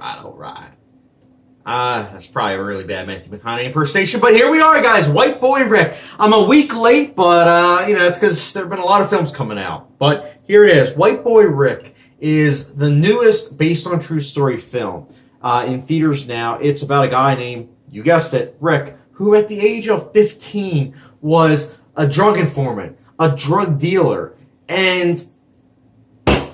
all right. That's probably a really bad Matthew McConaughey impersonation, but here we are, guys. White Boy Rick. I'm a week late, but, it's because there have been a lot of films coming out. But here it is. White Boy Rick is the newest based on true story film in theaters now. It's about a guy named, you guessed it, Rick, who at the age of 15 was a drug informant, a drug dealer, and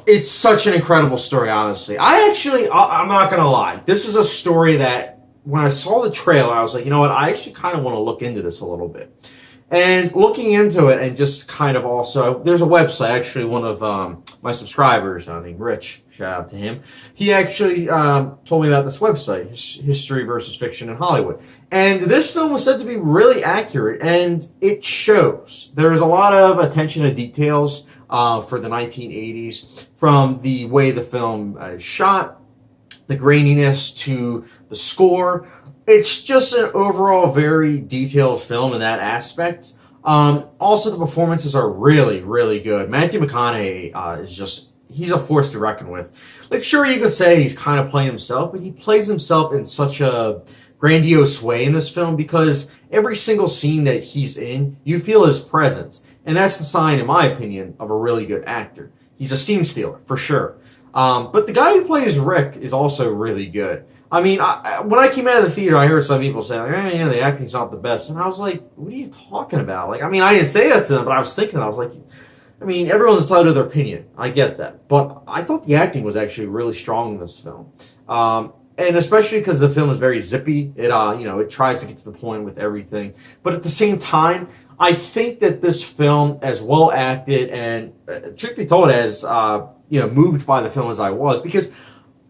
it's such an incredible story, honestly. I'm not going to lie. This is a story that, when I saw the trailer, I was like, you know what? I actually kind of want to look into this a little bit. And looking into it and just kind of also, there's a website, actually one of my subscribers, named Rich, shout out to him. He actually told me about this website, History versus Fiction in Hollywood. And this film was said to be really accurate, and it shows. There's a lot of attention to details for the 1980s, from the way the film is shot, the graininess to the score. It's just an overall very detailed film in that aspect. Also, the performances are really, really good. Matthew McConaughey he's a force to reckon with. Like, sure, you could say he's kind of playing himself, but he plays himself in such a grandiose way in this film, because every single scene that he's in, you feel his presence. And that's the sign, in my opinion, of a really good actor. He's a scene stealer, for sure. But the guy who plays Rick is also really good. I mean, when I came out of the theater, I heard some people say, the acting's not the best. And I was like, what are you talking about? Like, I mean, I didn't say that to them, but I was thinking, I was like, everyone's entitled to their opinion. I get that. But I thought the acting was actually really strong in this film. And especially because the film is very zippy. It tries to get to the point with everything. But at the same time, I think that this film, as well acted and, truth be told, as, moved by the film as I was, because,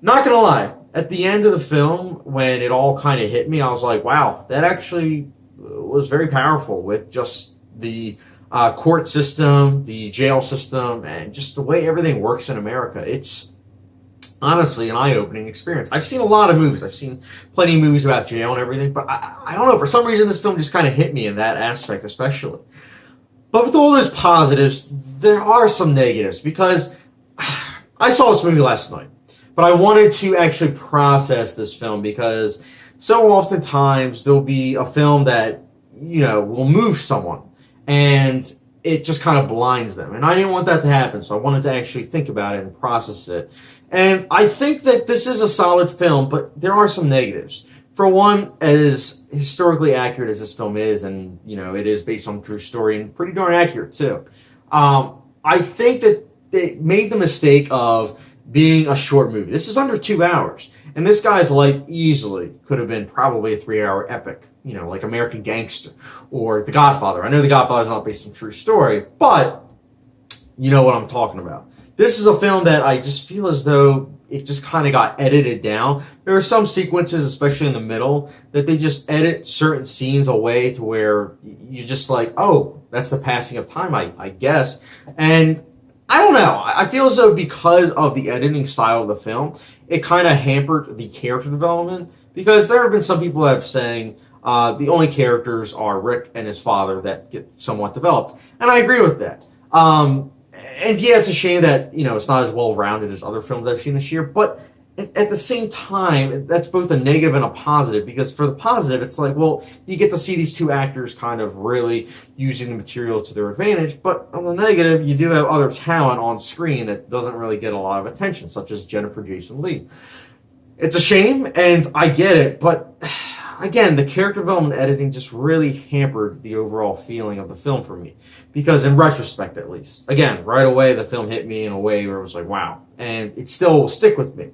not gonna lie, at the end of the film, when it all kind of hit me, I was like, wow, that actually was very powerful, with just the court system, the jail system, and just the way everything works in America. It's honestly an eye-opening experience. I've seen a lot of movies. I've seen plenty of movies about jail and everything, but I don't know, for some reason this film just kind of hit me in that aspect especially. But with all those positives, there are some negatives, because I saw this movie last night, but I wanted to actually process this film, because so oftentimes there'll be a film that, will move someone, and it just kind of blinds them. And I didn't want that to happen, so I wanted to actually think about it and process it. And I think that this is a solid film, but there are some negatives. For one, as historically accurate as this film is, and, it is based on a true story, and pretty darn accurate, too, I think that they made the mistake of being a short movie. This is under 2 hours. And this guy's life easily could have been probably a 3-hour epic, like American Gangster or The Godfather. I know The Godfather's not based on a true story, but you know what I'm talking about. This is a film that I just feel as though it just kind of got edited down. There are some sequences, especially in the middle, that they just edit certain scenes away to where you're just like, oh, that's the passing of time, I guess. And I don't know. I feel as though because of the editing style of the film, it kind of hampered the character development, because there have been some people that have saying the only characters are Rick and his father that get somewhat developed. And I agree with that. And yeah, it's a shame that, it's not as well-rounded as other films I've seen this year, but at the same time, that's both a negative and a positive, because for the positive, it's like, well, you get to see these two actors kind of really using the material to their advantage, but on the negative, you do have other talent on screen that doesn't really get a lot of attention, such as Jennifer Jason Leigh. It's a shame, and I get it, but again, the character development editing just really hampered the overall feeling of the film for me. Because in retrospect, at least, again, right away, the film hit me in a way where it was like, wow. And it still will stick with me.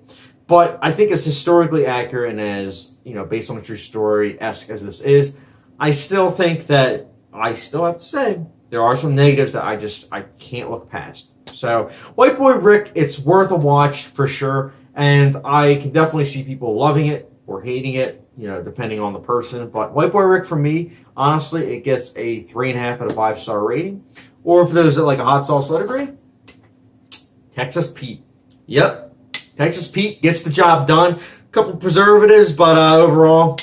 But I think as historically accurate and as, based on a true story-esque as this is, I still think that I still have to say there are some negatives that I can't look past. So, White Boy Rick, it's worth a watch for sure. And I can definitely see people loving it or hating it, depending on the person. But White Boy Rick, for me, honestly, it gets a 3.5 out of 5-star rating. Or for those that like a hot sauce letter grade, Texas Pete. Yep. Texas Pete gets the job done. A couple preservatives, but overall,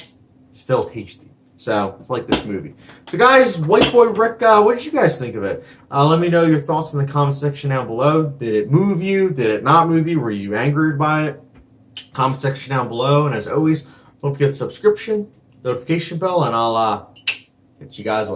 still tasty. So, it's like this movie. So, guys, White Boy Rick, what did you guys think of it? Let me know your thoughts in the comment section down below. Did it move you? Did it not move you? Were you angered by it? comment section down below. And as always, don't forget the subscription, notification bell, and I'll catch you guys later.